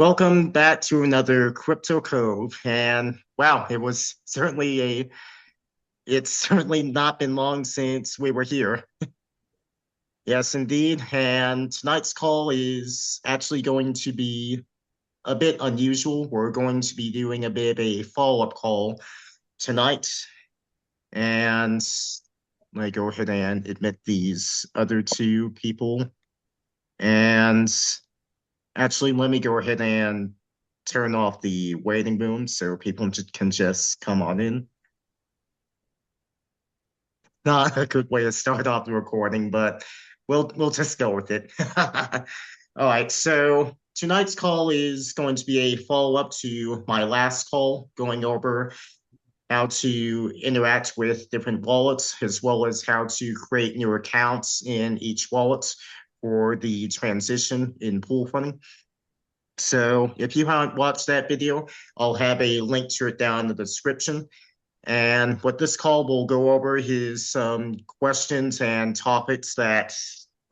Welcome back to another Crypto Cove. And wow, it's certainly not been long since we were here. Yes, indeed. And tonight's call is actually going to be a bit unusual. We're going to be doing a bit of a follow-up call tonight. And let me go ahead and admit these other two people. And actually, let me go ahead and turn off the waiting room so people can just come on in. Not a good way to start off the recording, but we'll just go with it. All right, so tonight's call is going to be a follow-up to my last call, going over how to interact with different wallets, as well as how to create new accounts in each wallet for the transition in pool funding. So if you haven't watched that video, I'll have a link to it down in the description. And what this call will go over is some questions and topics that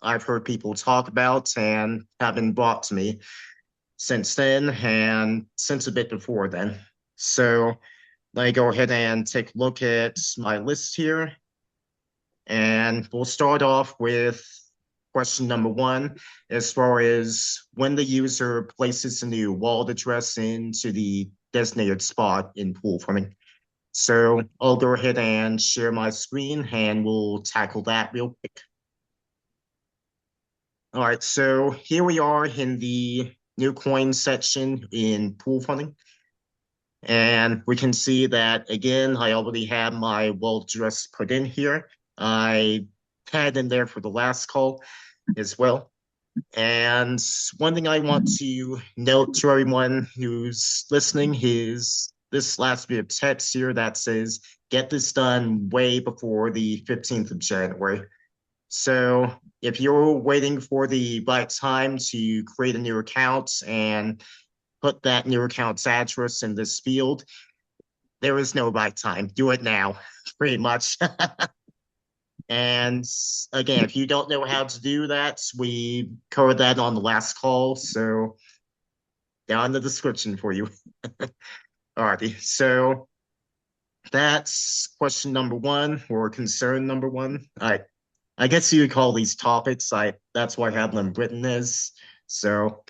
I've heard people talk about and have been brought to me since then and since a bit before then. So let me go ahead and take a look at my list here. And we'll start off with question number one, as far as when the user places a new wallet address into the designated spot in pool funding. So I'll go ahead and share my screen and we'll tackle that real quick. All right, so here we are in the new coin section in pool funding. And we can see that, again, I already have my wallet address put in here. I had in there for the last call as well. And one thing I want to note to everyone who's listening is this last bit of text here that says, get this done way before the 15th of January. So if you're waiting for the right time to create a new account and put that new account's address in this field, there is no right time. Do it now, pretty much. And again, if you don't know how to do that, we covered that on the last call. So down in the description for you. Alrighty. So that's question number one, or concern number one. I guess you would call these topics. That's why I have them written as. So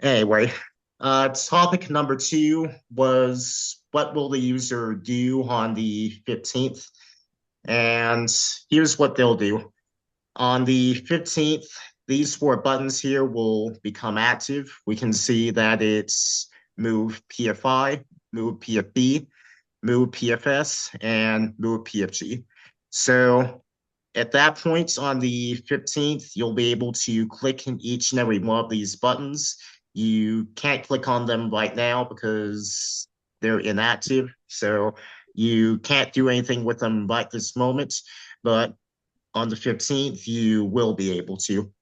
anyway, topic number two was what will the user do on the 15th? And here's what they'll do. On the 15th, these four buttons here will become active. We can see that it's move PFI, move PFB, move PFS, and move PFG. So at that point on the 15th, you'll be able to click in each and every one of these buttons. You can't click on them right now because they're inactive. So you can't do anything with them right this moment, but on the 15th, you will be able to.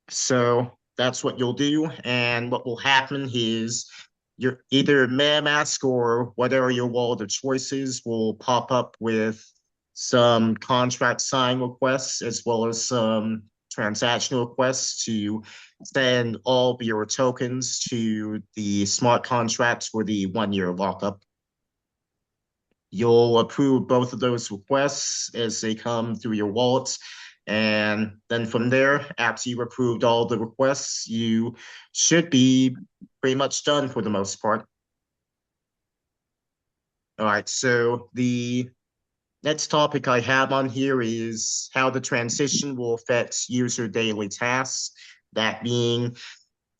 So that's what you'll do. And what will happen is your either MetaMask or whatever your wallet of choices will pop up with some contract sign requests as well as some transactional requests to send all of your tokens to the smart contracts for the 1 year lockup. You'll approve both of those requests as they come through your wallets. And then from there, after you've approved all the requests, you should be pretty much done for the most part. All right, so the next topic I have on here is how the transition will affect user daily tasks, that being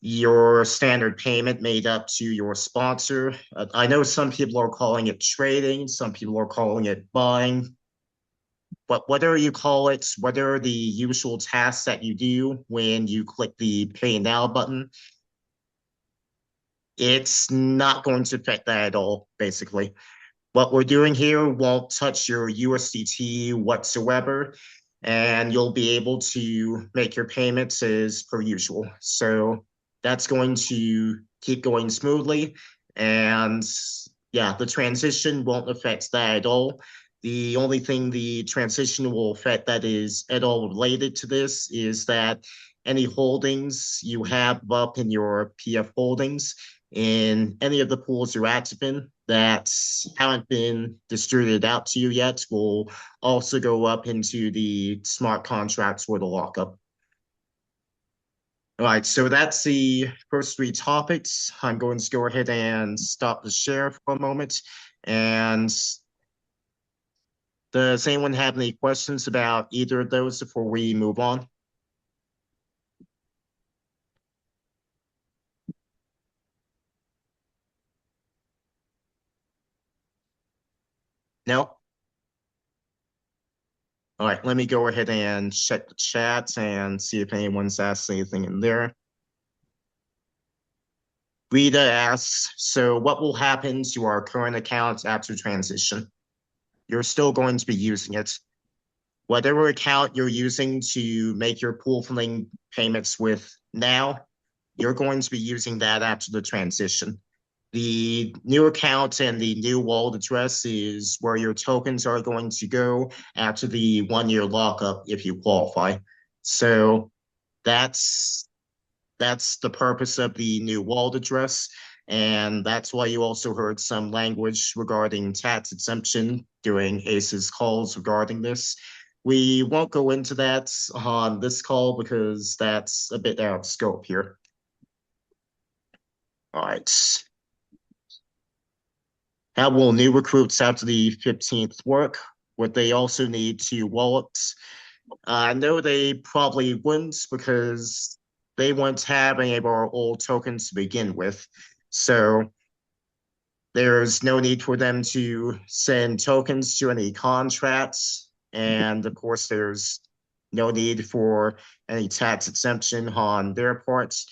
your standard payment made up to your sponsor. I know some people are calling it trading, some people are calling it buying, but whatever you call it, whatever the usual tasks that you do when you click the pay now button, it's not going to affect that at all, basically. What we're doing here won't touch your USDT whatsoever, and you'll be able to make your payments as per usual. So that's going to keep going smoothly. And yeah, the transition won't affect that at all. The only thing the transition will affect that is at all related to this is that any holdings you have up in your PF holdings in any of the pools you're active in that haven't been distributed out to you yet will also go up into the smart contracts for the lockup. All right, so that's the first three topics. I'm going to go ahead and stop the share for a moment. And does anyone have any questions about either of those before we move on? No? All right, let me go ahead and check the chat and see if anyone's asked anything in there. Rita asks, so what will happen to our current account after transition? You're still going to be using it. Whatever account you're using to make your pool funding payments with now, you're going to be using that after the transition. The new account and the new wallet address is where your tokens are going to go after the 1 year lockup if you qualify. So that's the purpose of the new wallet address. And that's why you also heard some language regarding tax exemption during ACE's calls regarding this. We won't go into that on this call because that's a bit out of scope here. All right. How will new recruits after the 15th work? Would they also need two wallets? I know they probably wouldn't because they won't have any of our old tokens to begin with. So there's no need for them to send tokens to any contracts. And of course, there's no need for any tax exemption on their parts.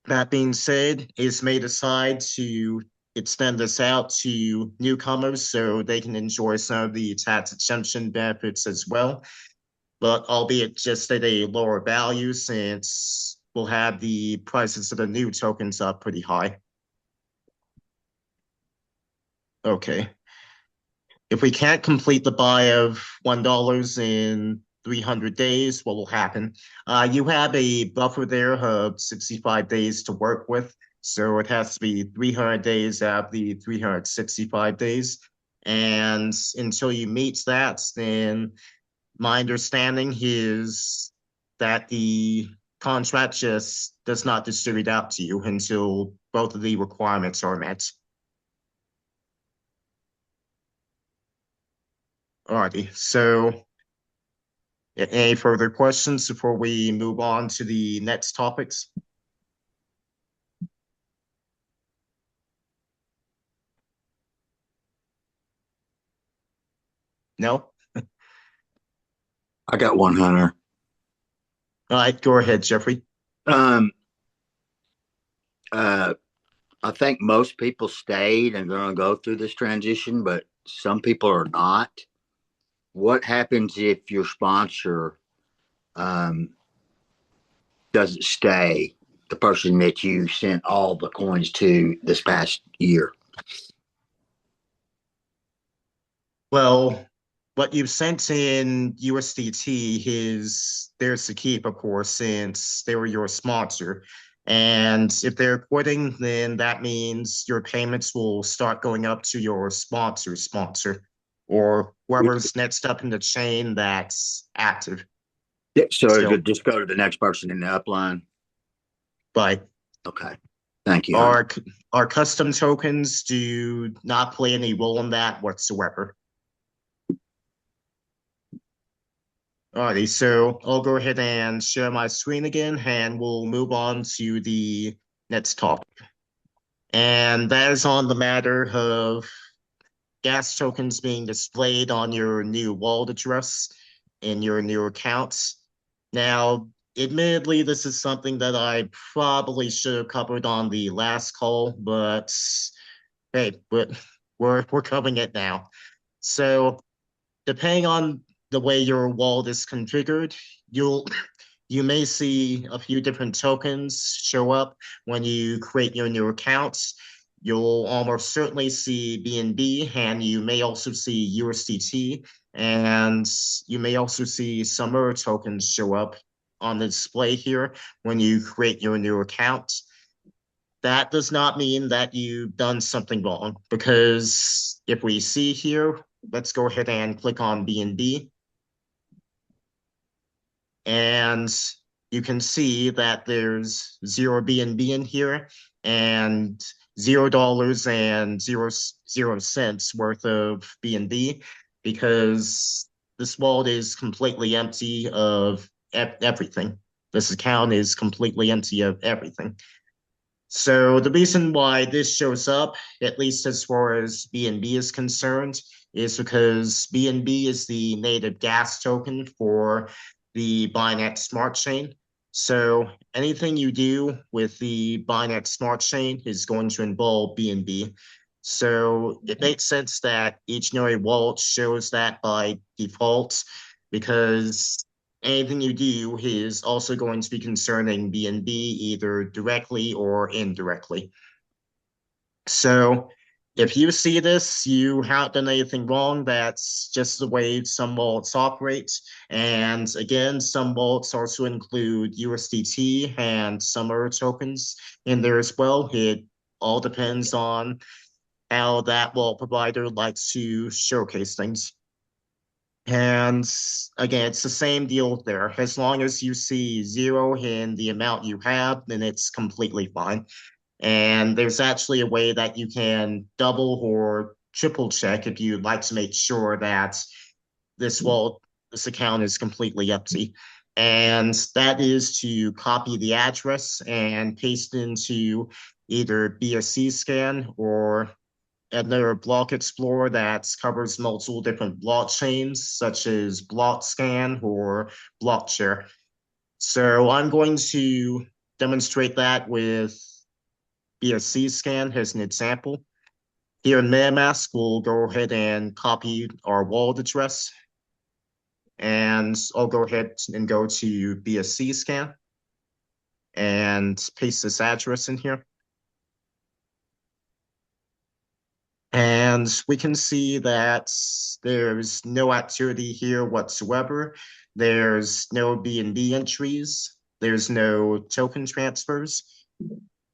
That being said, ACE may decide to extend this out to newcomers so they can enjoy some of the tax exemption benefits as well, but albeit just at a lower value since we'll have the prices of the new tokens up pretty high. Okay. If we can't complete the buy of $1 in 300 days, what will happen? You have a buffer there of 65 days to work with. So it has to be 300 days out of the 365 days. And until you meet that, then my understanding is that the contract just does not distribute out to you until both of the requirements are met. Alrighty, so any further questions before we move on to the next topics? No? I got one, Hunter. All right, go ahead, Jeffrey. Um, uh, I think most people stayed and going to go through this transition, but some people are not. What happens if your sponsor um, doesn't stay? The person that you sent all the coins to this past year. Well, what you've sent in USDT is theirs to keep, of course, since they were your sponsor. And if they're quitting, then that means your payments will start going up to your sponsor's sponsor or whoever's next up in the chain that's active So still. just go to the next person in the upline. But Okay. Thank you, Hunter. our custom tokens do not play any role in that whatsoever. Alrighty, so I'll go ahead and share my screen again, and we'll move on to the next topic. And that is on the matter of gas tokens being displayed on your new wallet address in your new accounts. Now, admittedly, this is something that I probably should have covered on the last call, but hey, but we're covering it now. So depending on the way your wallet is configured, you may see a few different tokens show up when you create your new accounts. You'll almost certainly see BNB, and you may also see USDT, and you may also see some other tokens show up on the display here when you create your new account. That does not mean that you've done something wrong, because if we see here, let's go ahead and click on BNB, and you can see that there's zero BNB in here and $0 and zero cents worth of BNB, because this wallet is completely empty of everything. This account is completely empty of everything. So the reason why this shows up, at least as far as BNB is concerned, is because BNB is the native gas token for the Binance Smart Chain. So anything you do with the Binance Smart Chain is going to involve BNB. So it makes sense that each Nori wallet shows that by default, because anything you do is also going to be concerning BNB either directly or indirectly. So if you see this, you haven't done anything wrong. That's just the way some wallets operate. And again, some wallets also include USDT and some other tokens in there as well. It all depends on how that wallet provider likes to showcase things. And again, it's the same deal there. As long as you see zero in the amount you have, then it's completely fine. And there's actually a way that you can double or triple check if you'd like to make sure that this wallet, this account is completely empty. And that is to copy the address and paste into either BSC scan or another block explorer that covers multiple different blockchains, such as Blockscan or Blockshare. So I'm going to demonstrate that with BSC scan as an example. Here in MetaMask, we'll go ahead and copy our wallet address. And I'll go ahead and go to BSC scan and paste this address in here. And we can see that there's no activity here whatsoever. There's no BNB entries. There's no token transfers.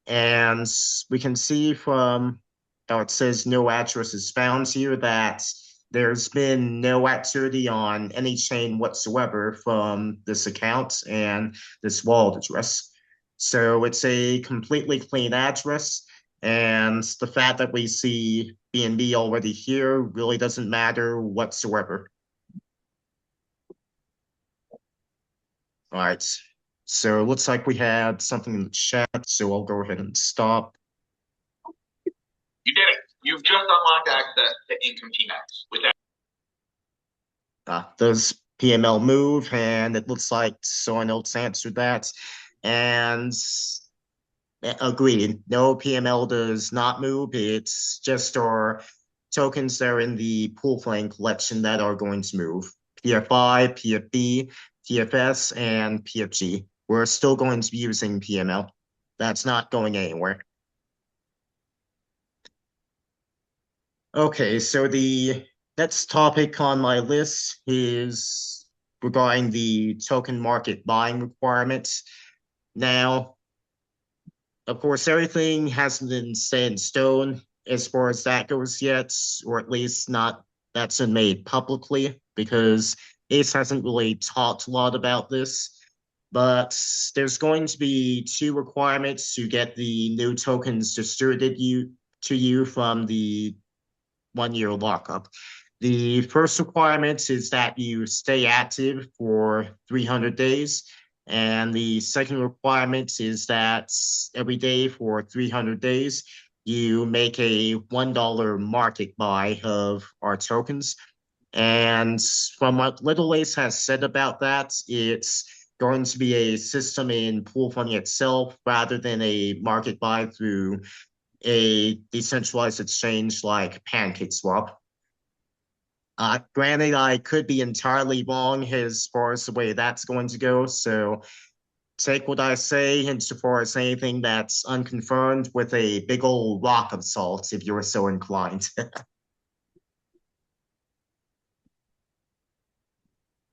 And we can see from how it says no address is found here that there's been no activity on any chain whatsoever from this account and this wallet address. So it's a completely clean address. And the fact that we see BNB already here really doesn't matter whatsoever. All right. So it looks like we had something in the chat, so I'll go ahead and stop. You did it. You've just unlocked access to Income TMAX. With that, does PML move? And it looks like Soy Notes answered that. And agreed, no, PML does not move. It's just our tokens that are in the pool playing collection that are going to move. PFI, PFB, PFS, and PFG. We're still going to be using PML. That's not going anywhere. Okay, so the next topic on my list is regarding the token market buying requirements. Now, of course, everything hasn't been set in stone as far as that goes yet, or at least not that's been made publicly, because Ace hasn't really talked a lot about this. But there's going to be two requirements to get the new tokens distributed to you from the 1 year lockup. The first requirement is that you stay active for 300 days. And the second requirement is that every day for 300 days, you make a $1 market buy of our tokens. And from what Little Ace has said about that, it's going to be a system in pool funding itself rather than a market buy through a decentralized exchange like PancakeSwap. Granted, I could be entirely wrong as far as the way that's going to go, so take what I say insofar as anything that's unconfirmed with a big old rock of salt, if you're so inclined.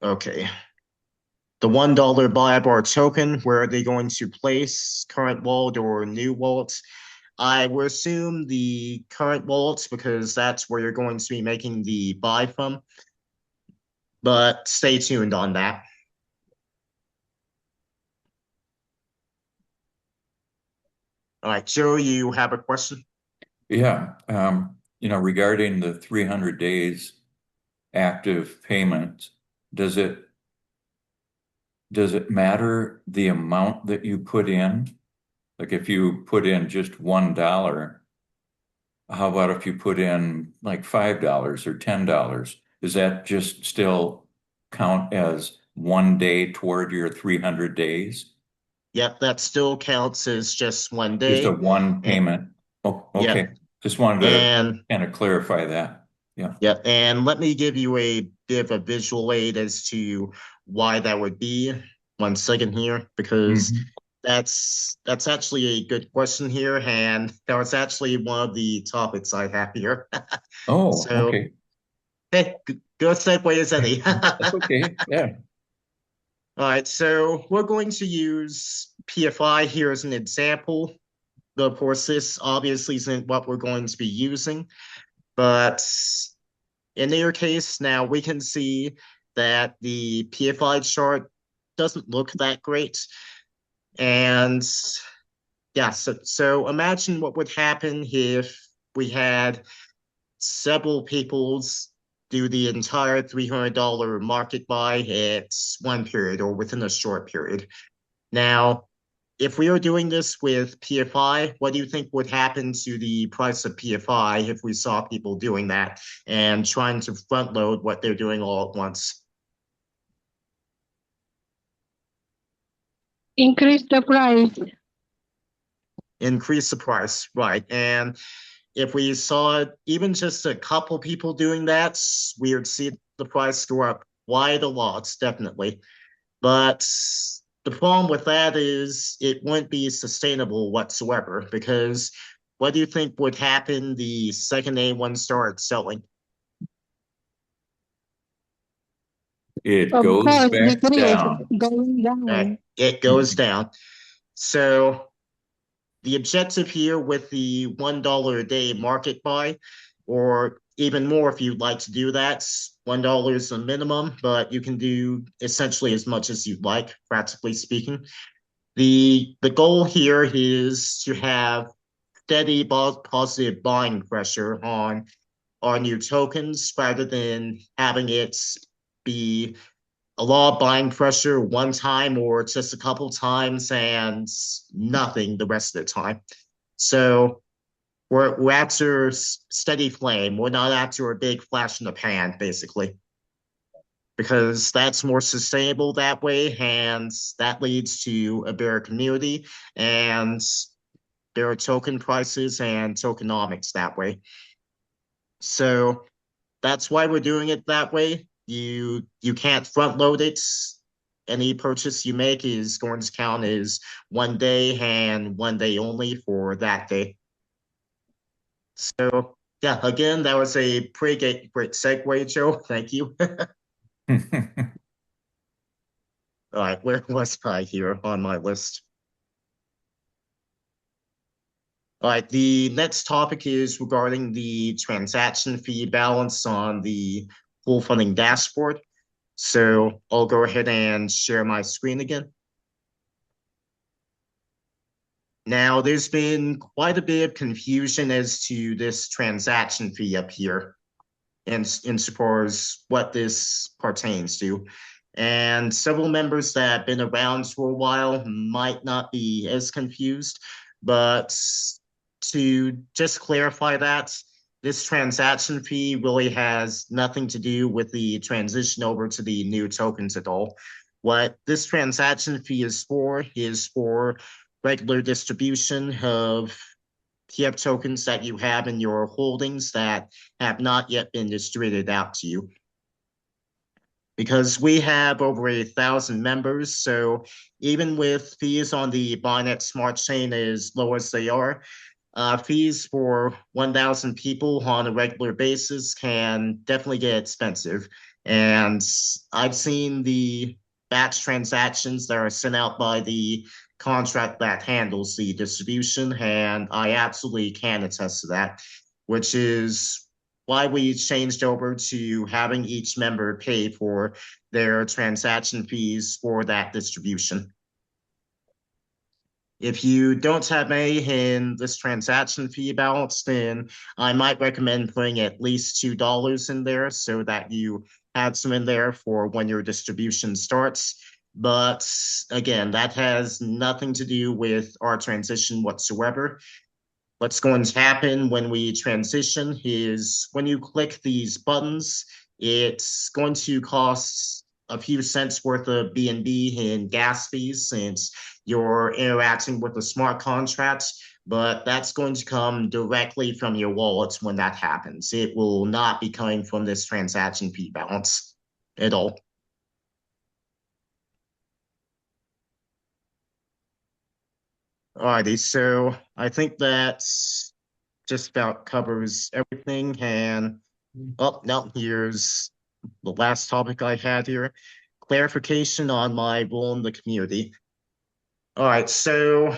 Okay. the $1 buy bar token, where are they going to place current wallet or new wallets? I would assume the current wallets because that's where you're going to be making the buy from. But stay tuned on that. All right, Joe, you have a question? Yeah, regarding the 300 days active payments, does it matter the amount that you put in? Like if you put in just $1, how about if you put in like $5 or $10? Does that just still count as 1 day toward your 300 days? Yep, that still counts as just one Just a day. one And, payment? Oh, yep, okay. Just wanted to and kind of clarify that. Yeah. yep, and let me give you a bit of a visual aid as to why that would be. 1 second here, because Mhm. that's actually a good question here, and that was actually one of the topics I have here. Oh, So, okay. hey, good segue as any. That's okay. Yeah. All right, so we're going to use PFI here as an example. Of course, this obviously isn't what we're going to be using, but in your case, now we can see that the PFI chart doesn't look that great. And yeah, so imagine what would happen if we had several people's do the entire $300 market buy at one period or within a short period. Now, if we were doing this with PFI, what do you think would happen to the price of PFI if we saw people doing that and trying to front load what they're doing all at once? Increase the price. Increase the price, right? And if we saw even just a couple people doing that, we would see the price go up quite a lot, definitely. But the problem with that is it wouldn't be sustainable whatsoever because what do you think would happen the second A1 starts selling? It Of goes course, back decrease, down. going Right? down. It goes down. So the objective here with the $1 a day market buy, or even more if you'd like to do that, $1 is the minimum, but you can do essentially as much as you'd like, practically speaking. The goal here is to have steady positive buying pressure on your tokens rather than having it be a lot of buying pressure one time or just a couple times and nothing the rest of the time. So we're after steady flame. We're not after a big flash in the pan, basically, because that's more sustainable that way, and that leads to a better community and better token prices and tokenomics that way. So that's why we're doing it that way. You can't front load it. Any purchase you make is going to count as 1 day and 1 day only for that day. So yeah, again, that was a pretty great segue, Joe. Thank you. All right, where was I here on my list? All right, the next topic is regarding the transaction fee balance on the pool funding dashboard. So I'll go ahead and share my screen again. Now, there's been quite a bit of confusion as to this transaction fee up here insofar as what this pertains to. And several members that have been around for a while might not be as confused, but to just clarify that, this transaction fee really has nothing to do with the transition over to the new tokens at all. What this transaction fee is for regular distribution of PF tokens that you have in your holdings that have not yet been distributed out to you. Because we have over 1,000 members, so even with fees on the Binance Smart Chain as low as they are, fees for 1,000 people on a regular basis can definitely get expensive. And I've seen the batch transactions that are sent out by the contract that handles the distribution, and I absolutely can attest to that, which is why we changed over to having each member pay for their transaction fees for that distribution. If you don't have any in this transaction fee balance, then I might recommend putting at least $2 in there so that you have some in there for when your distribution starts. But again, that has nothing to do with our transition whatsoever. What's going to happen when we transition is when you click these buttons, it's going to cost a few cents worth of B&B in gas fees since you're interacting with the smart contracts, but that's going to come directly from your wallets when that happens. It will not be coming from this transaction fee balance at all. Alrighty, so I think that's just about covers everything. And oh, no, here's the last topic I had here. Clarification on my role in the community. All right, so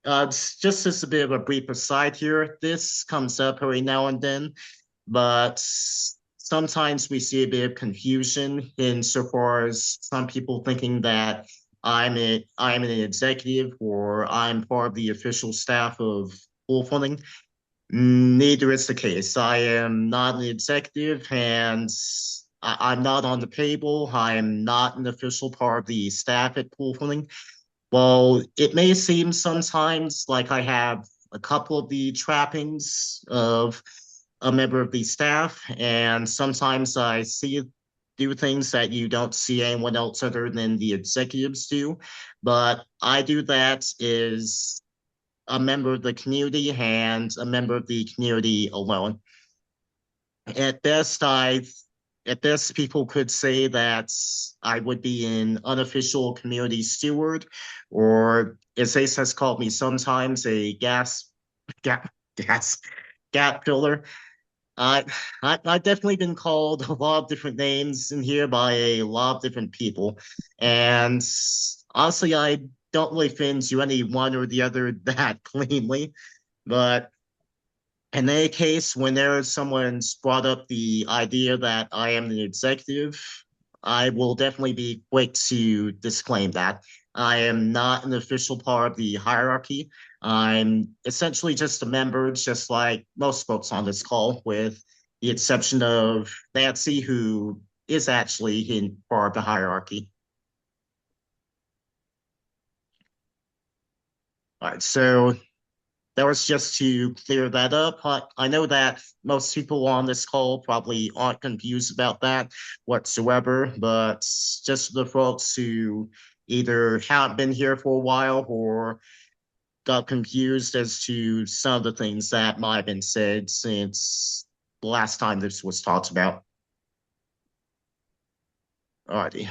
it's just as a bit of a brief aside here. This comes up every now and then, but sometimes we see a bit of confusion insofar as some people thinking that I'm an executive or I'm part of the official staff of pool funding. Neither is the case. I am not an executive and I'm not on the payroll. I am not an official part of the staff at pool funding. Well, it may seem sometimes like I have a couple of the trappings of a member of the staff, and sometimes I do things that you don't see anyone else other than the executives do. But I do that as a member of the community and a member of the community alone. At best, people could say that I would be an unofficial community steward, or as Ace has called me sometimes, a gas gap filler. I've definitely been called a lot of different names in here by a lot of different people, and honestly, I don't really fit into any one or the other that cleanly. But in any case, whenever someone's brought up the idea that I am the executive, I will definitely be quick to disclaim that. I am not an official part of the hierarchy. I'm essentially just a member, just like most folks on this call, with the exception of Nancy, who is actually in part of the hierarchy. All right, so that was just to clear that up. I know that most people on this call probably aren't confused about that whatsoever, but just for the folks who either haven't been here for a while or got confused as to some of the things that might have been said since the last time this was talked about. Alrighty.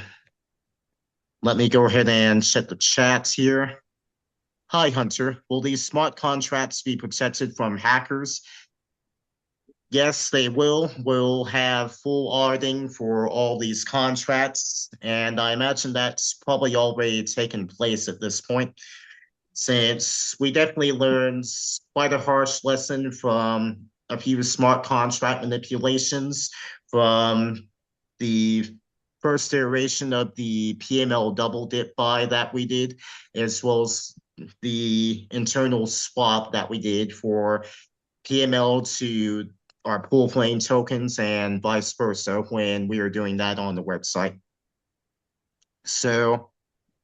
Let me go ahead and check the chats here. Hi, Hunter. Will these smart contracts be protected from hackers? Yes, they will. We'll have full auditing for all these contracts, and I imagine that's probably already taken place at this point, since we definitely learned quite a harsh lesson from a few smart contract manipulations from the first iteration of the PML double dip buy that we did, as well as the internal swap that we did for PML to our pool plane tokens and vice versa when we were doing that on the website. So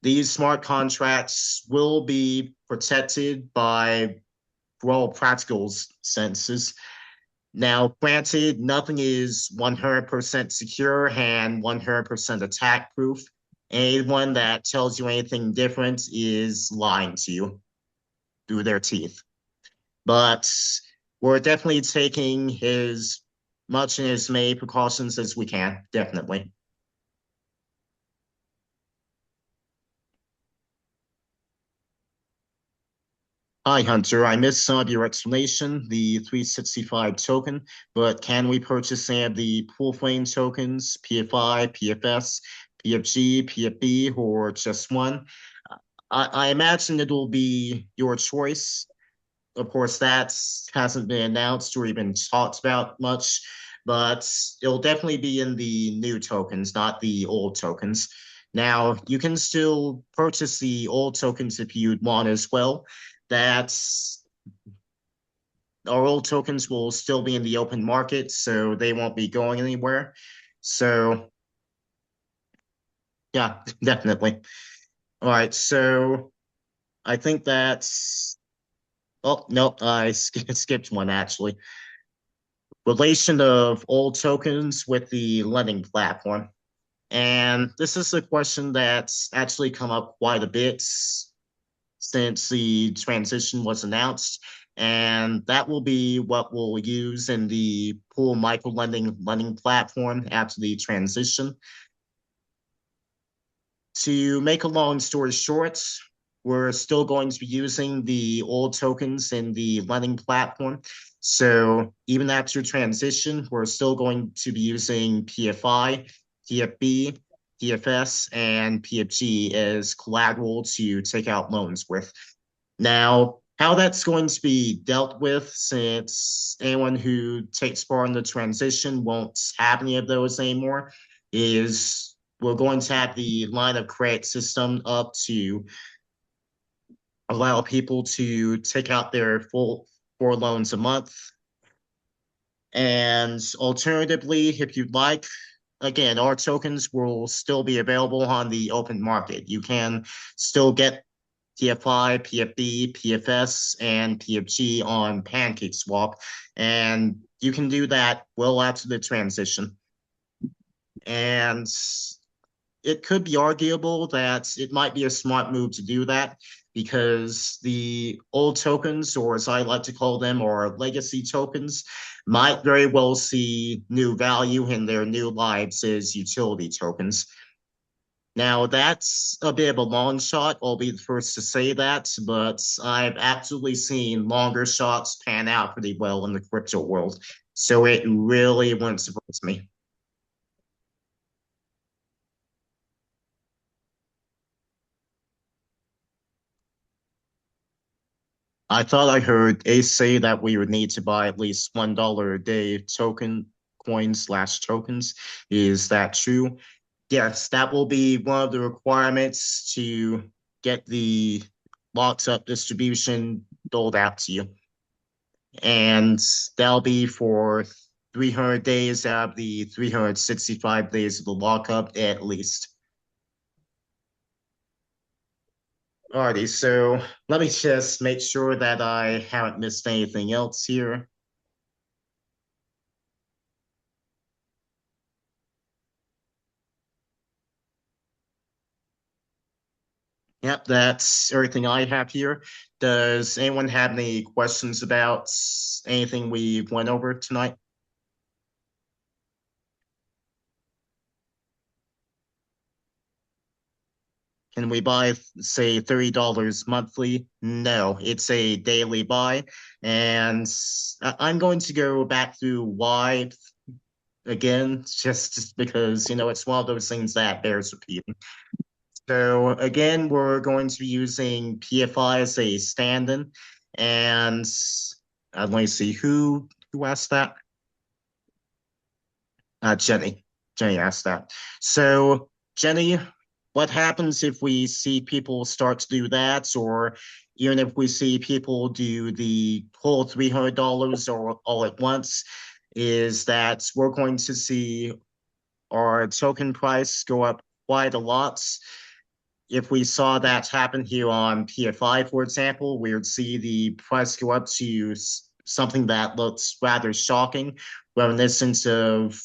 these smart contracts will be protected by, for all practical senses. Now, granted, nothing is 100% secure and 100% attack proof. Anyone that tells you anything different is lying to you through their teeth. But we're definitely taking as much and as many precautions as we can, definitely. Hi, Hunter. I missed some of your explanation, the 365 token, but can we purchase any of the pool flame tokens, PFI, PFS, PFG, PFB, or just one. I imagine it will be your choice. Of course, that hasn't been announced or even talked about much, but it'll definitely be in the new tokens, not the old tokens. Now, you can still purchase the old tokens if you'd want as well. That's our old tokens will still be in the open market, so they won't be going anywhere. So, yeah, definitely. All right, so I think that's. Oh, no, I skipped one actually. Relation of old tokens with the lending platform. And this is a question that's actually come up quite a bit since the transition was announced. And that will be what we'll use in the pool micro lending platform after the transition. To make a long story short, we're still going to be using the old tokens in the lending platform. So even after transition, we're still going to be using PFI, PFB, PFS, and PFG as collateral to take out loans with. Now, how that's going to be dealt with, since anyone who takes part in the transition won't have any of those anymore, is we're going to have the line of credit system up to allow people to take out their full 4 loans a month. And alternatively, if you'd like, again, our tokens will still be available on the open market. You can still get PFI, PFB, PFS, and PFG on PancakeSwap, and you can do that well after the transition. And it could be arguable that it might be a smart move to do that because the old tokens, or as I like to call them, or legacy tokens, might very well see new value in their new lives as utility tokens. Now, that's a bit of a long shot. I'll be the first to say that, but I've absolutely seen longer shots pan out pretty well in the crypto world. So it really wouldn't surprise me. I thought I heard Ace say that we would need to buy at least $1 a day token coins/tokens. Is that true? Yes, that will be one of the requirements to get the locked up distribution doled out to you. And that'll be for 300 days out of the 365 days of the lockup at least. Alrighty, so let me just make sure that I haven't missed anything else here. Yep, that's everything I have here. Does anyone have any questions about anything we went over tonight? Can we buy, say, $30 monthly? No, it's a daily buy. And I'm going to go back through why again, just because, it's one of those things that bears repeating. So again, we're going to be using PFI as a stand-in. And let me see, who asked that? Jenny. Jenny asked that. So, Jenny, what happens if we see people start to do that, or even if we see people do the whole $300 or all at once, is that we're going to see our token price go up quite a lot. If we saw that happen here on PFI, for example, we would see the price go up to something that looks rather shocking, reminiscent of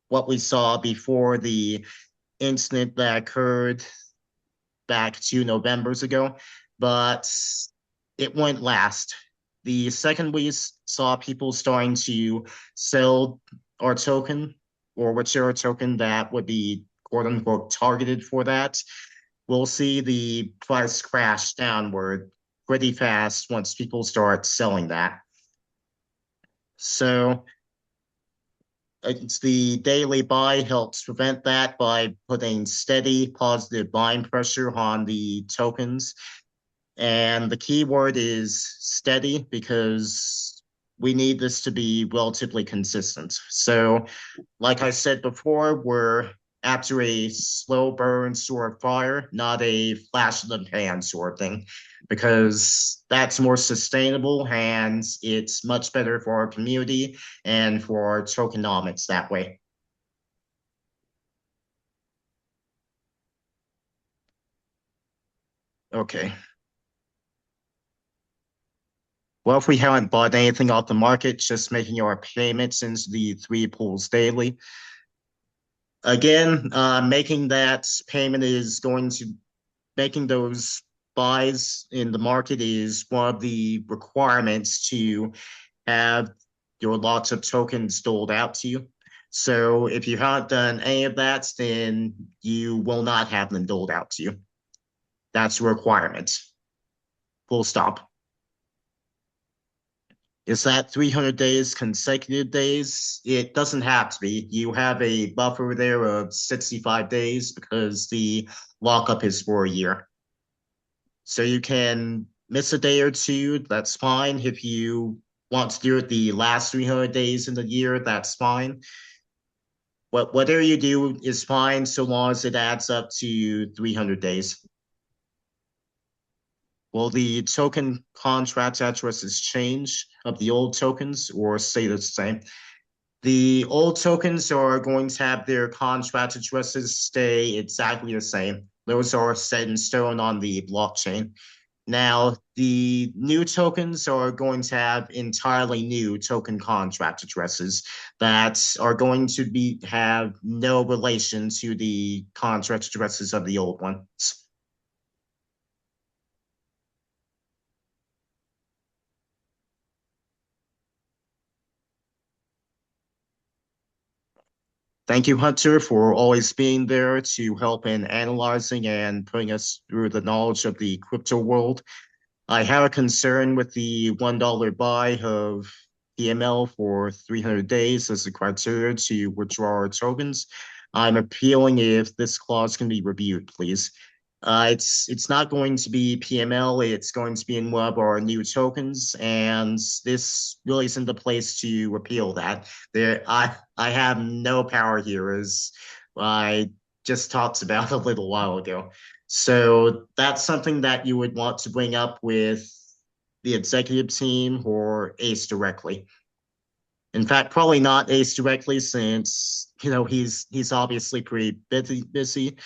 what we saw before the incident that occurred back 2 Novembers ago, but it wouldn't last. The second we saw people starting to sell our token, or whichever token that would be quote unquote targeted for that, we'll see the price crash downward pretty fast once people start selling that. So It's the daily buy helps prevent that by putting steady positive buying pressure on the tokens. And the key word is steady because we need this to be relatively consistent. So, like I said before, we're after a slow burn sort of fire, not a flash in the pan sort of thing, because that's more sustainable and it's much better for our community and for our tokenomics that way. Okay. Well, if we haven't bought anything off the market, just making our payments into the three pools daily. Again, making that payment is going to making those buys in the market is one of the requirements to have your lots of tokens doled out to you. So if you haven't done any of that, then you will not have them doled out to you. That's a requirement. Full stop. Is that 300 days consecutive days? It doesn't have to be. You have a buffer there of 65 days because the lockup is for a year. So you can miss a day or two, that's fine. If you want to do it the last 300 days in the year, that's fine. Whatever you do is fine so long as it adds up to 300 days. Will the token contract addresses change of the old tokens or stay the same? The old tokens are going to have their contract addresses stay exactly the same. Those are set in stone on the blockchain. Now, the new tokens are going to have entirely new token contract addresses that are going to have no relation to the contract addresses of the old ones. Thank you, Hunter, for always being there to help in analyzing and putting us through the knowledge of the crypto world. I have a concern with the $1 buy of PML for 300 days as a criteria to withdraw our tokens. I'm appealing if this clause can be reviewed, please. It's not going to be PML. It's going to be in one of our new tokens, and this really isn't the place to repeal that. I have no power here, as I just talked about a little while ago. So that's something that you would want to bring up with the executive team or Ace directly. In fact, probably not Ace directly, since he's obviously pretty busy.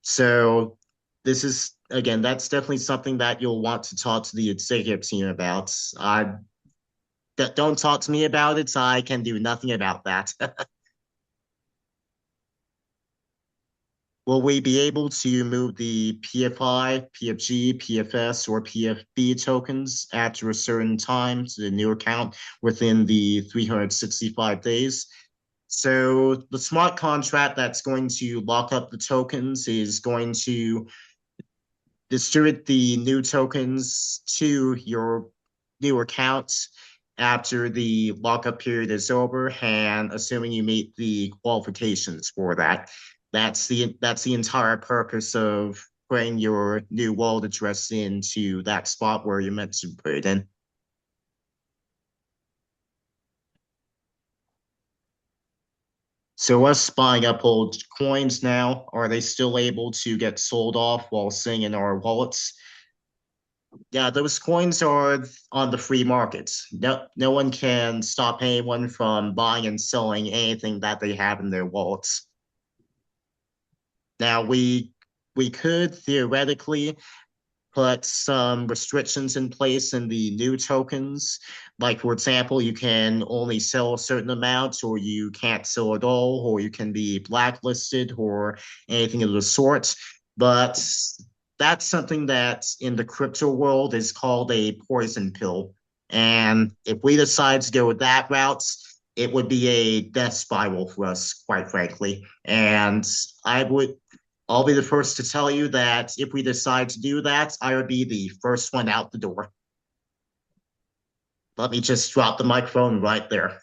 So this is again, that's definitely something that you'll want to talk to the executive team about. Don't talk to me about it. I can do nothing about that. Will we be able to move the PFI, PFG, PFS, or PFB tokens after a certain time to the new account within the 365 days? So the smart contract that's going to lock up the tokens is going to distribute the new tokens to your new accounts after the lockup period is over, and assuming you meet the qualifications for that. That's the entire purpose of putting your new wallet address into that spot where you're meant to put it in. So us buying up old coins now, are they still able to get sold off while sitting in our wallets? Yeah, those coins are on the free markets. No one can stop anyone from buying and selling anything that they have in their wallets. Now we could theoretically put some restrictions in place in the new tokens. Like, for example, you can only sell a certain amount, or you can't sell at all, or you can be blacklisted, or anything of the sort. But that's something that in the crypto world is called a poison pill. And if we decide to go with that route, it would be a death spiral for us, quite frankly. And I'll be the first to tell you that if we decide to do that, I would be the first one out the door. Let me just drop the microphone right there.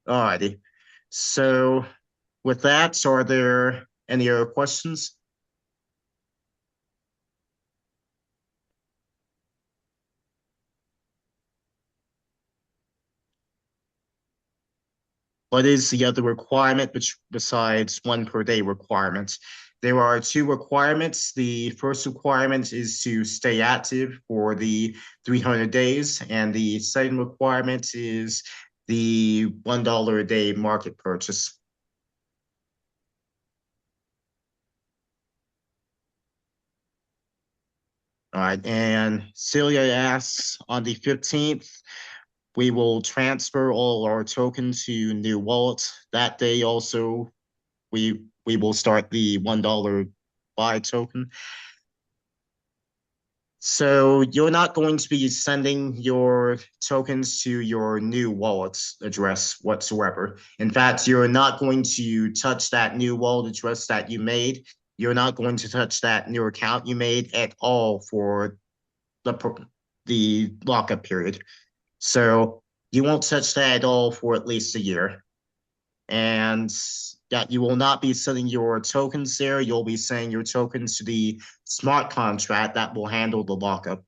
Alrighty. So with that, are there any other questions? What is the other requirement besides one per day requirement? There are two requirements. The first requirement is to stay active for the 300 days, and the second requirement is the $1 a day market purchase. All right, and Celia asks on the 15th, we will transfer all our tokens to new wallet. That day also, we will start the $1 buy token. So you're not going to be sending your tokens to your new wallet address whatsoever. In fact, you're not going to touch that new wallet address that you made. You're not going to touch that new account you made at all for the lockup period. So you won't touch that at all for at least a year. And that you will not be sending your tokens there. You'll be sending your tokens to the smart contract that will handle the lockup.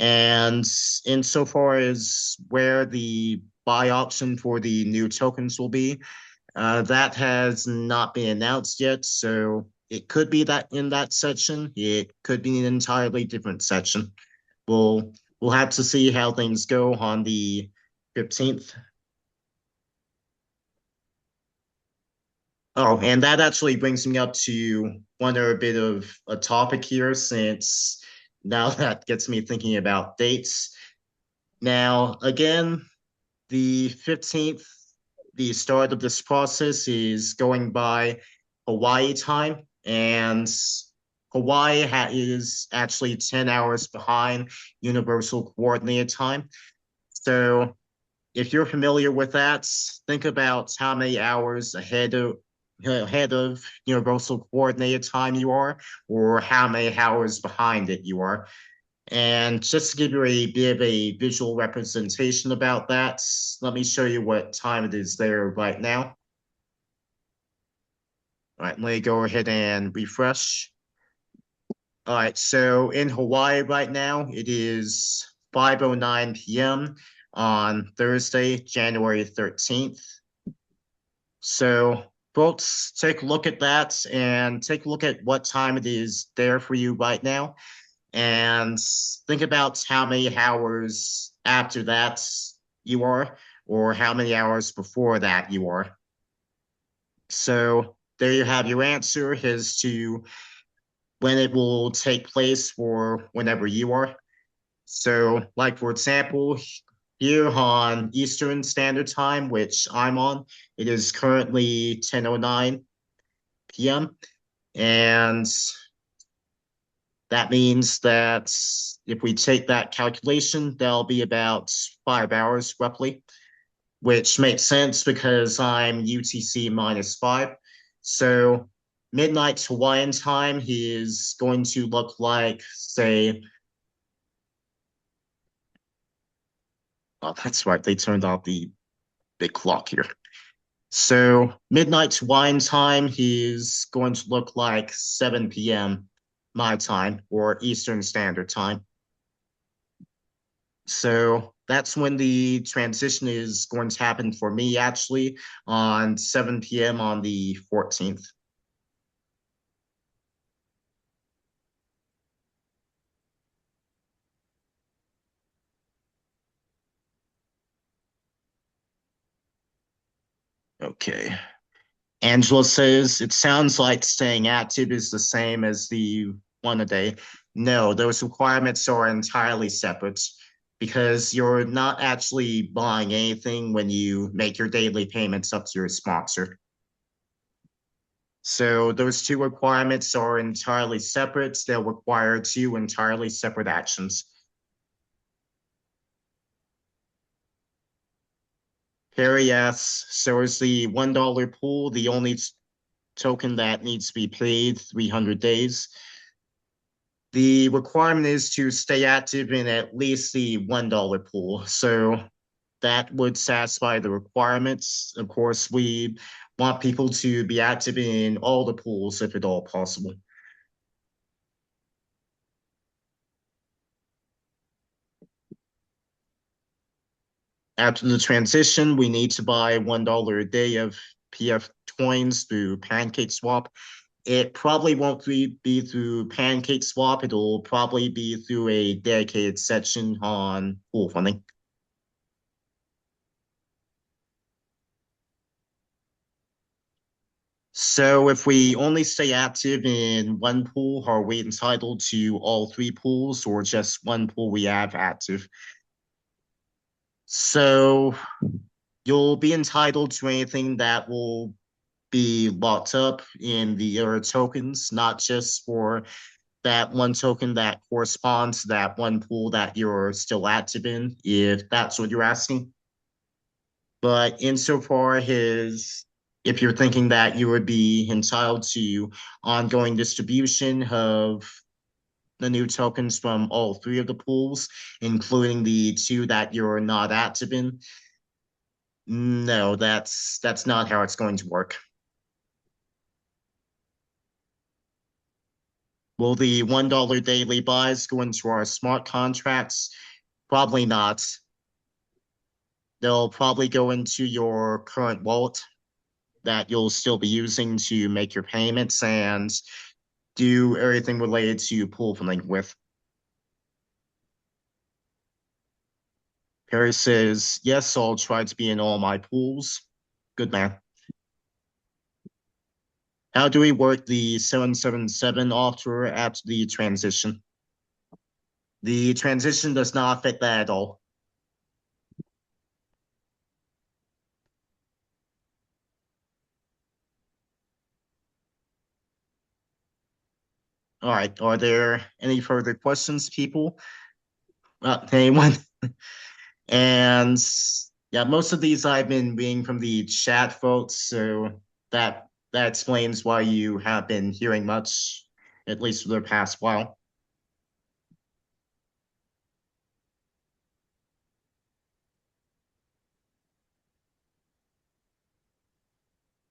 And insofar as where the buy option for the new tokens will be, that has not been announced yet. So it could be that in that section. It could be an entirely different section. We'll have to see how things go on the 15th. Oh, and that actually brings me up to one other bit of a topic here, since now that gets me thinking about dates. Now, again, the 15th, the start of this process is going by Hawaii time, and Hawaii is actually 10 hours behind Universal Coordinated Time. So if you're familiar with that, think about how many hours ahead of Universal Coordinated Time you are, or how many hours behind it you are. And just to give you a bit of a visual representation about that, let me show you what time it is there right now. All right, let me go ahead and refresh. All right, so in Hawaii right now, it is 5:09 p.m. on Thursday, January 13th. So folks, take a look at that and take a look at what time it is there for you right now. And think about how many hours after that you are, or how many hours before that you are. So there you have your answer as to when it will take place for whenever you are. So, like for example, here on Eastern Standard Time, which I'm on, it is currently 10:09 p.m. And that means that if we take that calculation, that'll be about 5 hours roughly, which makes sense because I'm UTC -5. So midnight Hawaiian time is going to look like, say, oh, that's right, they turned off the big clock here. So midnight Hawaiian time is going to look like 7 p.m. my time, or Eastern Standard Time. So that's when the transition is going to happen for me, actually, on 7 p.m. on the 14th. Okay. Angela says, it sounds like staying active is the same as the one a day. No, those requirements are entirely separate, because you're not actually buying anything when you make your daily payments up to your sponsor. So those two requirements are entirely separate. They'll require two entirely separate actions. Harry asks, so is the $1 pool the only token that needs to be paid 300 days? The requirement is to stay active in at least the $1 pool. So that would satisfy the requirements. Of course, we want people to be active in all the pools if at all possible. After the transition, we need to buy $1 a day of PF coins through PancakeSwap. It probably won't be through PancakeSwap. It'll probably be through a dedicated section on pool funding. So if we only stay active in one pool, are we entitled to all three pools or just one pool we have active? So you'll be entitled to anything that will be locked up in the other tokens, not just for that one token that corresponds to that one pool that you're still active in, if that's what you're asking. But insofar as if you're thinking that you would be entitled to ongoing distribution of the new tokens from all three of the pools, including the two that you're not active in, no, that's not how it's going to work. Will the $1 daily buys go into our smart contracts? Probably not. They'll probably go into your current wallet that you'll still be using to make your payments and do everything related to pool funding with. Perry says, yes, I'll try to be in all my pools. Good man. How do we work the 777 offer after the transition? The transition does not affect that at all. All right, are there any further questions, people? Anyone? And yeah, most of these I've been reading from the chat, folks, so that explains why you have been hearing much, at least for the past while.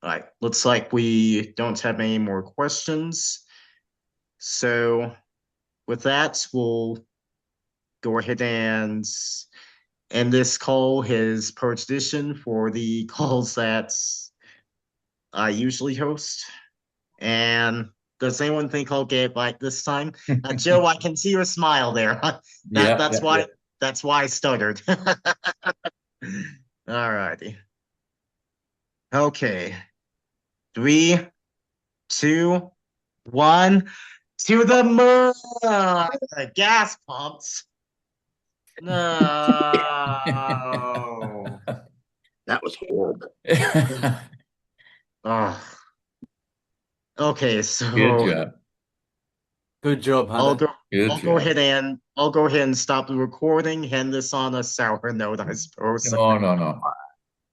All right, looks like we don't have any more questions. So with that, we'll go ahead and end this call, his per tradition, for the calls that I usually host. And does anyone think I'll get it right this time? Joe, I can see your smile there. That's why I stuttered. All righty. Okay. 3, 2, 1. To the moon! Gas pumps. No. That was horrible. Oh. Okay, so Good job. Good job, Hunter. I'll go ahead and stop the recording, end this on a sour note, I suppose. No.